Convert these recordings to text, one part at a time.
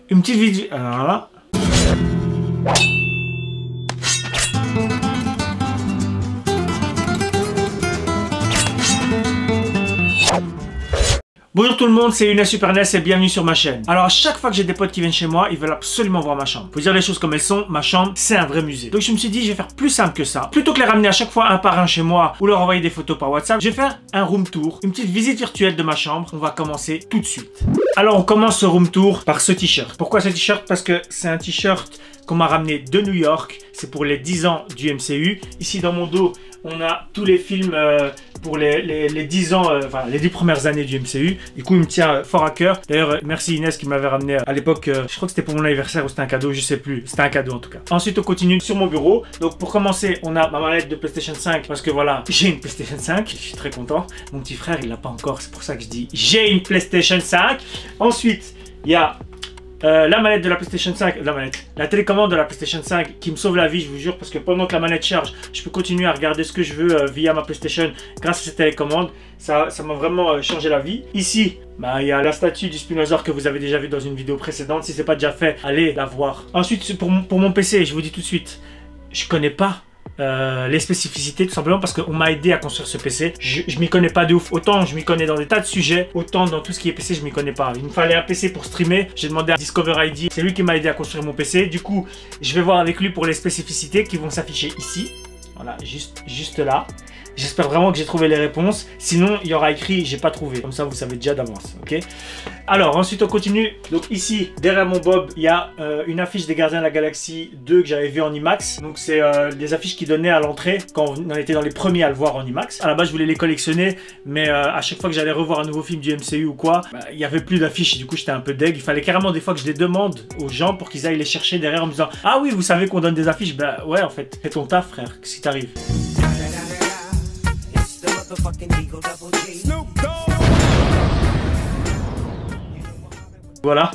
une petite vidéo. Alors là. Bonjour tout le monde, c'est Younes Super NES et bienvenue sur ma chaîne. Alors à chaque fois que j'ai des potes qui viennent chez moi, ils veulent absolument voir ma chambre. Faut dire les choses comme elles sont, ma chambre c'est un vrai musée. Donc je me suis dit je vais faire plus simple que ça. Plutôt que les ramener à chaque fois un par un chez moi ou leur envoyer des photos par WhatsApp, je vais faire un room tour, une petite visite virtuelle de ma chambre. On va commencer tout de suite. Alors on commence ce room tour par ce t-shirt. Pourquoi ce t-shirt? Parce que c'est un t-shirt qu'on m'a ramené de New York. C'est pour les 10 ans du MCU. Ici dans mon dos, on a tous les films pour les 10 ans, enfin les 10 premières années du MCU. Du coup, il me tient fort à cœur. D'ailleurs, merci Inès qui m'avait ramené à l'époque, je crois que c'était pour mon anniversaire ou c'était un cadeau, je sais plus. C'était un cadeau en tout cas. Ensuite, on continue sur mon bureau. Donc pour commencer, on a ma manette de PlayStation 5 parce que voilà, j'ai une PlayStation 5. Je suis très content. Mon petit frère, il l'a pas encore. C'est pour ça que je dis j'ai une PlayStation 5. Ensuite, il y a la manette de la PlayStation 5, la télécommande de la PlayStation 5 qui me sauve la vie, je vous jure, parce que pendant que la manette charge, je peux continuer à regarder ce que je veux via ma PlayStation grâce à cette télécommande. Ça m'a vraiment changé la vie. Ici, il y a la statue du Spinosaur que vous avez déjà vu dans une vidéo précédente. Si ce n'est pas déjà fait, allez la voir. Ensuite, pour mon PC, je vous dis tout de suite, je connais pas les spécificités, tout simplement parce qu'on m'a aidé à construire ce PC. Je m'y connais pas de ouf. Autant je m'y connais dans des tas de sujets, autant dans tout ce qui est PC je m'y connais pas. Il me fallait un PC pour streamer. J'ai demandé à Discover ID, c'est lui qui m'a aidé à construire mon PC. Du coup je vais voir avec lui pour les spécificités qui vont s'afficher ici. Voilà, juste là. J'espère vraiment que j'ai trouvé les réponses. Sinon, il y aura écrit j'ai pas trouvé. Comme ça, vous savez déjà d'avance. Ok. Alors, ensuite, on continue. Donc ici, derrière mon Bob, il y a une affiche des Gardiens de la Galaxie 2 que j'avais vu en IMAX. Donc c'est des affiches qui donnaient à l'entrée quand on était dans les premiers à le voir en IMAX. À la base, je voulais les collectionner, mais à chaque fois que j'allais revoir un nouveau film du MCU ou quoi, il y avait plus d'affiches. Du coup, j'étais un peu deg. Il fallait carrément des fois que je les demande aux gens pour qu'ils aillent les chercher derrière en me disant ah oui, vous savez qu'on donne des affiches. Bah ouais, en fait, fais ton taf, frère, si t'arrives. Voilà.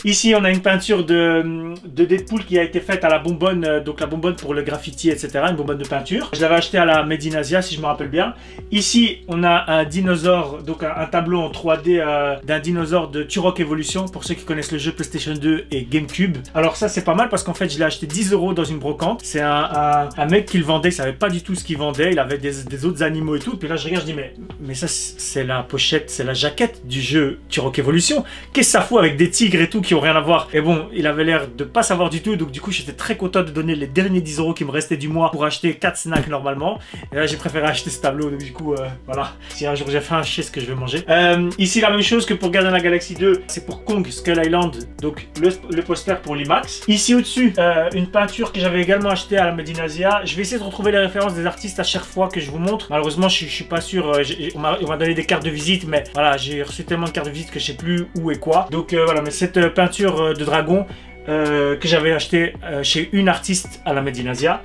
Ici, on a une peinture de Deadpool qui a été faite à la bonbonne, donc la bonbonne pour le graffiti, etc. Une bonbonne de peinture. Je l'avais acheté à la Made in Asia, si je me rappelle bien. Ici, on a un dinosaure, donc un tableau en 3D d'un dinosaure de Turok Evolution, pour ceux qui connaissent le jeu PlayStation 2 et GameCube. Alors ça, c'est pas mal parce qu'en fait, je l'ai acheté 10 € dans une brocante. C'est un mec qui le vendait, il savait pas du tout ce qu'il vendait. Il avait des autres animaux et tout. Puis là, je regarde, je dis, mais ça, c'est la pochette, c'est la jaquette du jeu Turok Evolution. Qu'est-ce que ça fout avec des tigres et tout qui ont rien à voir? Et bon, il avait l'air de pas savoir du tout, donc du coup j'étais très content de donner les derniers 10 € qui me restaient du mois pour acheter 4 snacks normalement. Et là j'ai préféré acheter ce tableau, donc du coup voilà, si un jour j'ai faim, je sais ce que je vais manger. Ici la même chose que pour Gardiens de la Galaxie 2, c'est pour Kong Skull Island, donc le poster pour l'IMAX. Ici au-dessus, une peinture que j'avais également achetée à la Made in Asia. Je vais essayer de retrouver les références des artistes à chaque fois que je vous montre. Malheureusement je suis pas sûr, on m'a donné des cartes de visite, mais voilà, j'ai reçu tellement de cartes de visite que je sais plus où et quoi. Donc voilà, mais cette peinture de dragon que j'avais acheté chez une artiste à la Made in Asia.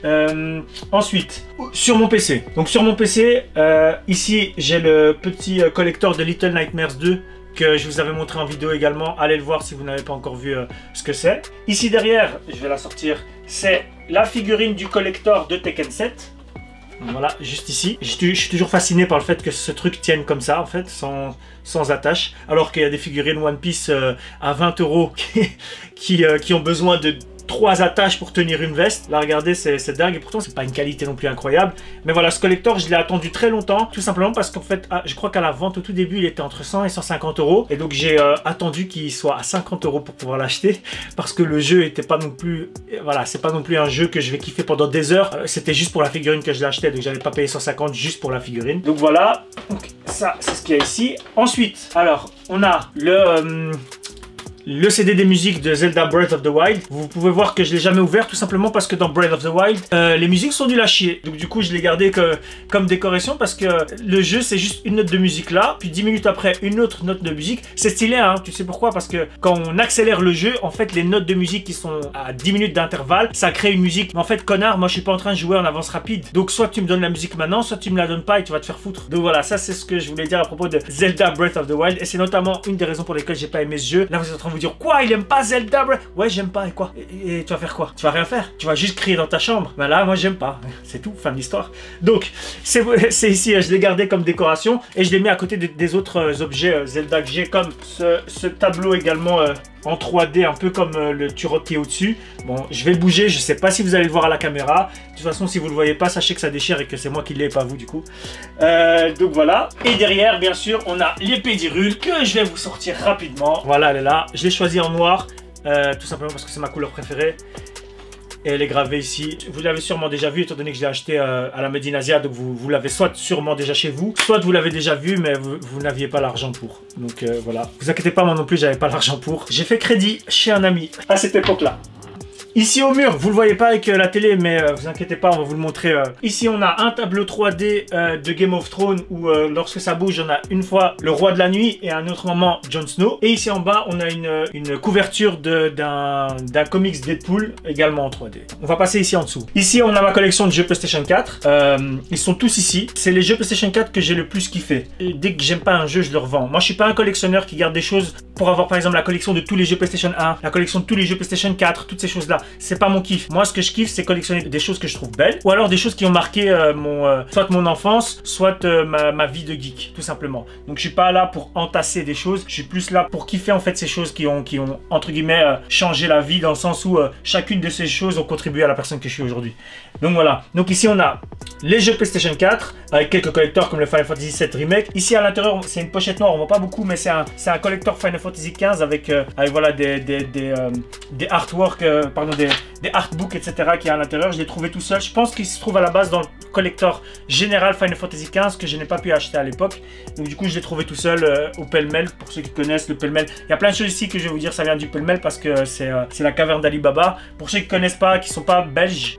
Ensuite, sur mon PC. Donc sur mon PC, ici j'ai le petit collector de Little Nightmares 2 que je vous avais montré en vidéo également. Allez le voir si vous n'avez pas encore vu ce que c'est. Ici derrière, je vais la sortir, c'est la figurine du collector de Tekken 7. Voilà, juste ici. Je suis toujours fasciné par le fait que ce truc tienne comme ça, en fait, sans attache. Alors qu'il y a des figurines One Piece à 20 € qui ont besoin de 3 attaches pour tenir une veste. Là, regardez, c'est dingue. Et pourtant, c'est pas une qualité non plus incroyable. Mais voilà, ce collector, je l'ai attendu très longtemps. Tout simplement parce qu'en fait, je crois qu'à la vente au tout début, il était entre 100 et 150 €. Et donc, j'ai attendu qu'il soit à 50 € pour pouvoir l'acheter. Parce que le jeu était pas non plus... Voilà, c'est pas non plus un jeu que je vais kiffer pendant des heures. C'était juste pour la figurine que je l'achetais. Donc, j'allais pas payer 150 juste pour la figurine. Donc, voilà. Donc, ça, c'est ce qu'il y a ici. Ensuite, alors, on a le CD des musiques de Zelda Breath of the Wild. Vous pouvez voir que je l'ai jamais ouvert tout simplement parce que dans Breath of the Wild, les musiques sont nulles à chier. Donc du coup, je l'ai gardé comme décoration parce que le jeu, c'est juste une note de musique là, puis 10 minutes après, une autre note de musique. C'est stylé, hein, tu sais pourquoi? Parce que quand on accélère le jeu, en fait, les notes de musique qui sont à 10 minutes d'intervalle, ça crée une musique. Mais en fait, connard, moi, je suis pas en train de jouer en avance rapide. Donc soit tu me donnes la musique maintenant, soit tu me la donnes pas et tu vas te faire foutre. Donc voilà, ça, c'est ce que je voulais dire à propos de Zelda Breath of the Wild. Et c'est notamment une des raisons pour lesquelles j'ai pas aimé ce jeu. Là, vous êtes en train de vous dire, quoi, il aime pas Zelda? Ouais, j'aime pas, et quoi? Et tu vas faire quoi? Tu vas rien faire, tu vas juste crier dans ta chambre. Ben là, moi j'aime pas, c'est tout, fin de l'histoire. Donc, c'est ici, je l'ai gardé comme décoration et je l'ai mis à côté des autres objets Zelda que j'ai, comme ce tableau également en 3D, un peu comme le Turok qui est au-dessus. Bon, je vais le bouger, je sais pas si vous allez le voir à la caméra. De toute façon, si vous le voyez pas, sachez que ça déchire et que c'est moi qui l'ai, pas vous du coup. Donc voilà. Et derrière, bien sûr, on a l'épée d'Hyrule que je vais vous sortir rapidement. Voilà, elle est là. Je l'ai choisie en noir, tout simplement parce que c'est ma couleur préférée. Et elle est gravée ici. Vous l'avez sûrement déjà vu, étant donné que je l'ai acheté à la Made in Asia. Donc vous l'avez soit sûrement déjà chez vous, soit vous l'avez déjà vu, mais vous n'aviez pas l'argent pour. Donc voilà. Vous inquiétez pas, moi non plus, j'avais pas l'argent pour. J'ai fait crédit chez un ami à cette époque-là. Ici au mur, vous le voyez pas avec la télé, mais vous inquiétez pas, on va vous le montrer. Ici, on a un tableau 3D de Game of Thrones où lorsque ça bouge, on a une fois le roi de la nuit et à un autre moment Jon Snow. Et ici en bas, on a une couverture d'un comics Deadpool également en 3D. On va passer ici en dessous. Ici, on a ma collection de jeux PlayStation 4. Ils sont tous ici. C'est les jeux PlayStation 4 que j'ai le plus kiffé. Et dès que j'aime pas un jeu, je le revends. Moi, je suis pas un collectionneur qui garde des choses pour avoir par exemple la collection de tous les jeux PlayStation 1, la collection de tous les jeux PlayStation 4, toutes ces choses-là. C'est pas mon kiff. Moi, ce que je kiffe, c'est collectionner des choses que je trouve belles ou alors des choses qui ont marqué soit mon enfance, soit ma vie de geek, tout simplement. Donc, je suis pas là pour entasser des choses. Je suis plus là pour kiffer en fait ces choses qui ont entre guillemets changé la vie, dans le sens où chacune de ces choses ont contribué à la personne que je suis aujourd'hui. Donc voilà. Donc ici, on a les jeux PlayStation 4 avec quelques collectors comme le Final Fantasy VII Remake. Ici à l'intérieur, c'est une pochette noire. On voit pas beaucoup, mais c'est un collector Final Fantasy XV avec voilà des artworks, des artbooks, etc. qui est à l'intérieur. Je l'ai trouvé tout seul. Je pense qu'il se trouve à la base dans le collector général Final Fantasy XV que je n'ai pas pu acheter à l'époque. Donc du coup, je l'ai trouvé tout seul au pêle-mêle. Pour ceux qui connaissent le pêle-mêle, il y a plein de choses ici que je vais vous dire, ça vient du pêle-mêle parce que c'est la caverne d'Ali Baba. Pour ceux qui connaissent pas, qui sont pas belges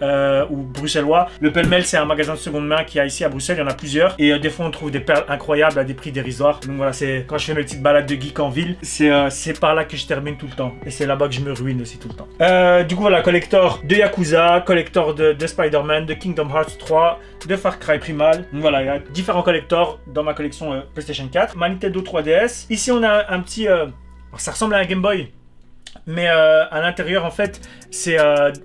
ou bruxellois, le pêle-mêle c'est un magasin de seconde main qui a ici à Bruxelles. Il y en a plusieurs et des fois on trouve des perles incroyables à des prix dérisoires. Donc voilà, c'est quand je fais mes petites balades de geek en ville, c'est par là que je termine tout le temps et c'est là-bas que je me ruine aussi tout le temps. Du coup voilà, collector de Yakuza, collector de Spider-Man, de Kingdom Hearts 3, de Far Cry Primal. Donc voilà, il y a différents collectors dans ma collection PlayStation 4. Ma Nintendo 3DS. Ici on a un petit... ça ressemble à un Game Boy. Mais à l'intérieur en fait c'est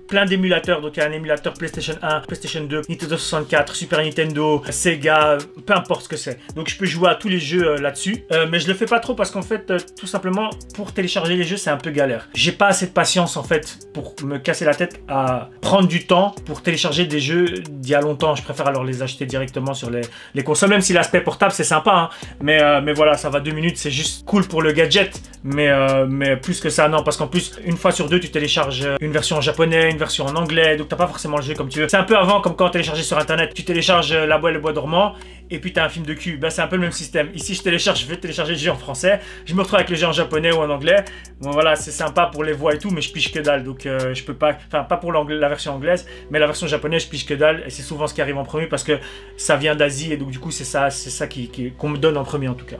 plein d'émulateurs. Donc il y a un émulateur PlayStation 1, PlayStation 2, Nintendo 64, Super Nintendo, Sega, peu importe ce que c'est. Donc je peux jouer à tous les jeux là-dessus. Mais je le fais pas trop parce qu'en fait tout simplement pour télécharger les jeux c'est un peu galère. J'ai pas assez de patience en fait pour me casser la tête à prendre du temps pour télécharger des jeux d'il y a longtemps. Je préfère alors les acheter directement sur les consoles, même si l'aspect portable c'est sympa hein. Mais voilà, ça va 2 minutes, c'est juste cool pour le gadget. Mais plus que ça non, parce qu'en plus une fois sur deux tu télécharges une version en japonais, une version en anglais, donc t'as pas forcément le jeu comme tu veux. C'est un peu avant comme quand télécharger sur internet, tu télécharges La Belle et le Bois dormant et puis t'as un film de cul. Ben c'est un peu le même système. Ici je vais télécharger le jeu en français, je me retrouve avec le jeu en japonais ou en anglais. Bon voilà, c'est sympa pour les voix et tout, mais je pige que dalle, donc je peux pas, enfin pas pour la version anglaise, mais la version japonaise je pige que dalle et c'est souvent ce qui arrive en premier parce que ça vient d'Asie et donc du coup c'est ça qu'on me donne en premier en tout cas.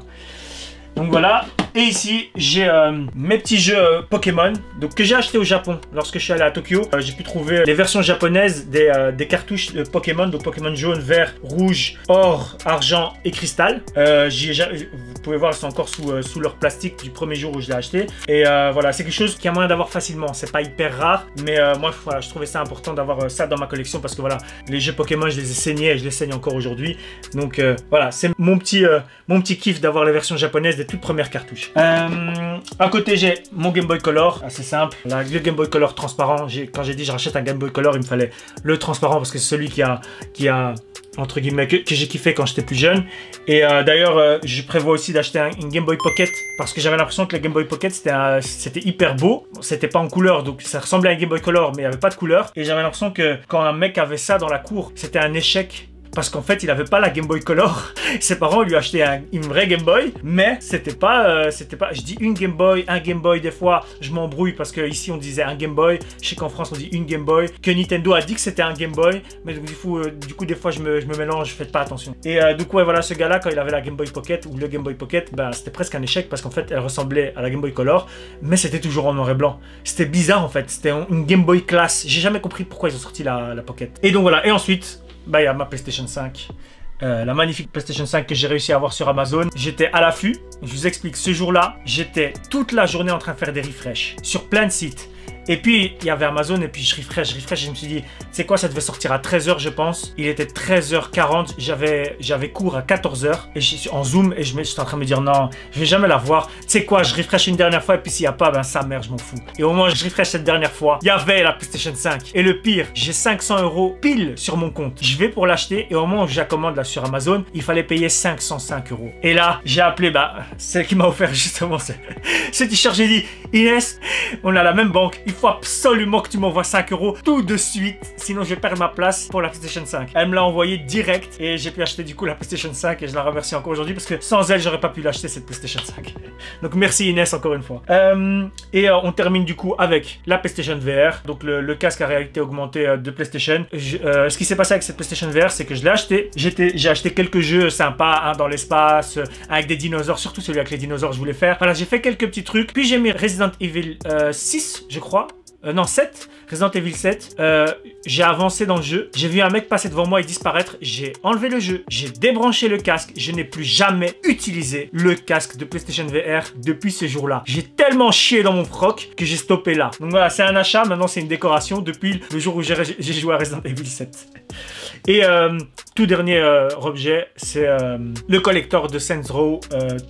Donc voilà, et ici j'ai mes petits jeux Pokémon donc, que j'ai acheté au Japon lorsque je suis allé à Tokyo. J'ai pu trouver les versions japonaises des cartouches de Pokémon, donc Pokémon jaune, vert, rouge, or, argent et cristal. Vous pouvez voir, c'est encore sous leur plastique du premier jour où je l'ai acheté. Et voilà, c'est quelque chose qui a moyen d'avoir facilement. C'est pas hyper rare, mais moi voilà, je trouvais ça important d'avoir ça dans ma collection parce que voilà, les jeux Pokémon je les ai saignés et je les saigne encore aujourd'hui. Donc voilà, c'est mon petit kiff d'avoir les versions japonaises des toutes premières cartouches. À côté j'ai mon Game Boy Color, assez simple. Le Game Boy Color transparent. Quand j'ai dit je rachète un Game Boy Color, il me fallait le transparent parce que c'est celui qui a entre guillemets que j'ai kiffé quand j'étais plus jeune. Et d'ailleurs je prévois aussi d'acheter une Game Boy Pocket parce que j'avais l'impression que le Game Boy Pocket c'était hyper beau. C'était pas en couleur donc ça ressemblait à un Game Boy Color mais il n'y avait pas de couleur. Et j'avais l'impression que quand un mec avait ça dans la cour, c'était un échec. Parce qu'en fait, il avait pas la Game Boy Color. Ses parents lui achetaient une vraie Game Boy, mais c'était pas. Je dis une Game Boy, un Game Boy. Des fois, je m'embrouille parce que ici on disait un Game Boy. Je sais qu'en France on dit une Game Boy. Que Nintendo a dit que c'était un Game Boy, mais donc, du coup des fois je me mélange. Faites pas attention. Et donc ouais, voilà, ce gars-là quand il avait la Game Boy Pocket ou le Game Boy Pocket, bah c'était presque un échec parce qu'en fait elle ressemblait à la Game Boy Color, mais c'était toujours en noir et blanc. C'était bizarre en fait. C'était une Game Boy classe. J'ai jamais compris pourquoi ils ont sorti la Pocket. Et donc voilà. Et ensuite. Bah, il y a ma PlayStation 5, la magnifique PlayStation 5 que j'ai réussi à avoir sur Amazon. J'étais à l'affût, je vous explique, ce jour-là, j'étais toute la journée en train de faire des refresh sur plein de sites. Et puis il y avait Amazon et puis je refresh, je me suis dit, c'est quoi, ça devait sortir à 13h je pense. Il était 13h40, j'avais cours à 14h et je suis en zoom et j'étais en train de me dire non, je vais jamais la voir. Tu sais quoi, je refresh une dernière fois et puis s'il n'y a pas, ben sa mère, je m'en fous. Et au moment où je refresh cette dernière fois, il y avait la PlayStation 5. Et le pire, j'ai 500 € pile sur mon compte. Je vais pour l'acheter et au moment où je la commande là sur Amazon, il fallait payer 505 €. Et là, j'ai appelé celle qui m'a offert justement ce t-shirt. J'ai dit, Inès, on a la même banque, il faut absolument que tu m'envoies 5 € tout de suite, sinon je vais perdre ma place pour la PlayStation 5. Elle me l'a envoyé direct et j'ai pu acheter du coup la PlayStation 5 et je la remercie encore aujourd'hui parce que sans elle, j'aurais pas pu l'acheter cette PlayStation 5. Donc merci Inès encore une fois. On termine du coup avec la PlayStation VR, donc le casque à réalité augmentée de PlayStation. Ce qui s'est passé avec cette PlayStation VR, c'est que je l'ai acheté. J'ai acheté quelques jeux sympas, hein, dans l'espace, avec des dinosaures, surtout celui avec les dinosaures, je voulais faire. Voilà, j'ai fait quelques petits trucs. Puis j'ai mis Resident Evil 6, je crois. Non, 7. Resident Evil 7. J'ai avancé dans le jeu. J'ai vu un mec passer devant moi et disparaître. J'ai enlevé le jeu. J'ai débranché le casque. Je n'ai plus jamais utilisé le casque de PlayStation VR depuis ce jour-là. J'ai tellement chié dans mon froc que j'ai stoppé là. Donc voilà, c'est un achat. Maintenant, c'est une décoration depuis le jour où j'ai joué à Resident Evil 7. Et tout dernier objet, c'est le collector de Saints Row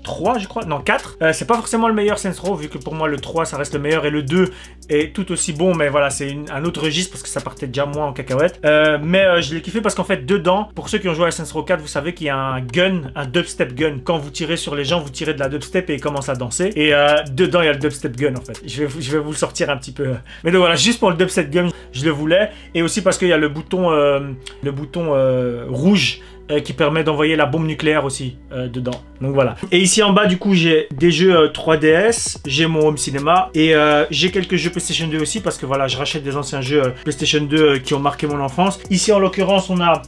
3, je crois. Non, 4. C'est pas forcément le meilleur Saints Row, vu que pour moi, le 3, ça reste le meilleur. Et le 2 est tout aussi bon, mais voilà, c'est un autre registre parce que ça partait déjà moins en cacahuète. Mais je l'ai kiffé parce qu'en fait, dedans, pour ceux qui ont joué à Saints Row 4, vous savez qu'il y a un gun, un dubstep gun. Quand vous tirez sur les gens, vous tirez de la dubstep et ils commencent à danser. Et dedans, il y a le dubstep gun en fait. Je vais vous le sortir un petit peu. Mais donc voilà, juste pour le dubstep gun, je le voulais. Et aussi parce qu'il y a le bouton rouge qui permet d'envoyer la bombe nucléaire aussi dedans. Donc voilà. Et ici en bas du coup j'ai des jeux 3DS, j'ai mon home cinéma et j'ai quelques jeux PlayStation 2 aussi parce que voilà, je rachète des anciens jeux PlayStation 2 qui ont marqué mon enfance. Ici en l'occurrence on a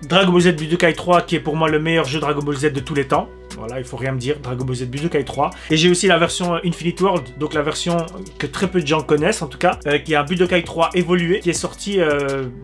Dragon Ball Z Budokai 3 qui est pour moi le meilleur jeu Dragon Ball Z de tous les temps. Voilà, il faut rien me dire, Dragon Ball Z Budokai 3. Et j'ai aussi la version Infinite World, donc la version que très peu de gens connaissent en tout cas, qui est un Budokai 3 évolué, qui est sorti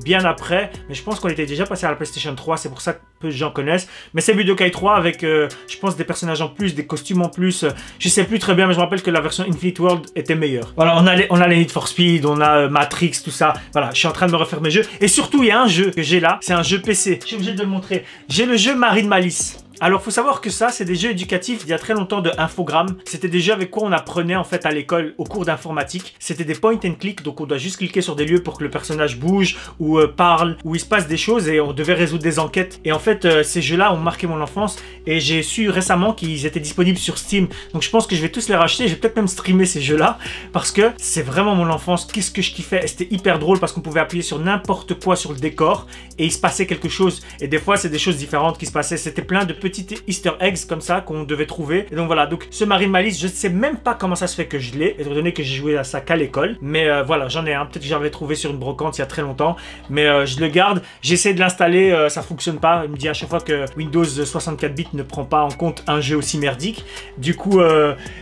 bien après. Mais je pense qu'on était déjà passé à la PlayStation 3, c'est pour ça que peu de gens connaissent. Mais c'est Budokai 3 avec, je pense, des personnages en plus, des costumes en plus. Je sais plus très bien, mais je me rappelle que la version Infinite World était meilleure. Voilà, on a les Need for Speed, on a Matrix, tout ça. Voilà, je suis en train de me refaire mes jeux. Et surtout, il y a un jeu que j'ai là, c'est un jeu PC. Je suis obligé de le montrer. J'ai le jeu Marine Malice. Alors, faut savoir que ça, c'est des jeux éducatifs d'il y a très longtemps de Infogrames. C'était des jeux avec quoi on apprenait en fait à l'école au cours d'informatique. C'était des point and click, donc on doit juste cliquer sur des lieux pour que le personnage bouge ou parle, ou il se passe des choses et on devait résoudre des enquêtes. Et en fait, ces jeux-là ont marqué mon enfance et j'ai su récemment qu'ils étaient disponibles sur Steam. Donc je pense que je vais tous les racheter. Je vais peut-être même streamer ces jeux-là parce que c'est vraiment mon enfance. Qu'est-ce que je kiffais? C'était hyper drôle parce qu'on pouvait appuyer sur n'importe quoi sur le décor et il se passait quelque chose. Et des fois, c'est des choses différentes qui se passaient. C'était plein de petits easter eggs comme ça qu'on devait trouver. Et donc voilà, donc ce Marine Malice, je ne sais même pas comment ça se fait que je l'ai, étant donné que j'ai joué à ça qu'à l'école. Mais voilà, j'en ai un, peut-être que j'avais trouvé sur une brocante il y a très longtemps. Mais je le garde, j'essaie de l'installer, ça fonctionne pas. Il me dit à chaque fois que Windows 64 bits ne prend pas en compte un jeu aussi merdique. Du coup,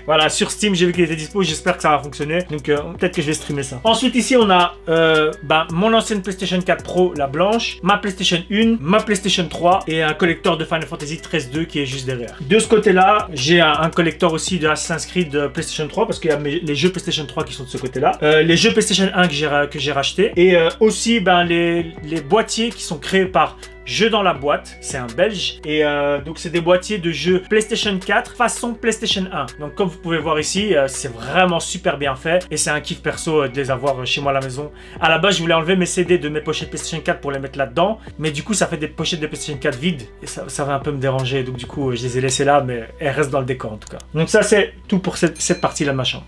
voilà, sur Steam, j'ai vu qu'il était dispo, j'espère que ça va fonctionner. Donc peut-être que je vais streamer ça. Ensuite ici, on a mon ancienne PlayStation 4 Pro, la blanche, ma PlayStation 1, ma PlayStation 3 et un collector de Final Fantasy XIII-2 qui est juste derrière. De ce côté-là, j'ai un collector aussi de Assassin's Creed de PlayStation 3 parce qu'il y a les jeux PlayStation 3 qui sont de ce côté-là. Les jeux PlayStation 1 que j'ai racheté et aussi les boîtiers qui sont créés par Jeux dans la boîte, c'est un belge et donc c'est des boîtiers de jeux PlayStation 4 façon PlayStation 1. Donc comme vous pouvez voir ici, c'est vraiment super bien fait et c'est un kiff perso de les avoir chez moi à la maison. À la base, je voulais enlever mes CD de mes pochettes PlayStation 4 pour les mettre là-dedans, mais du coup ça fait des pochettes de PlayStation 4 vides et ça va un peu me déranger. Donc du coup, je les ai laissées là, mais elles restent dans le décor en tout cas. Donc ça, c'est tout pour cette partie-là de ma chambre.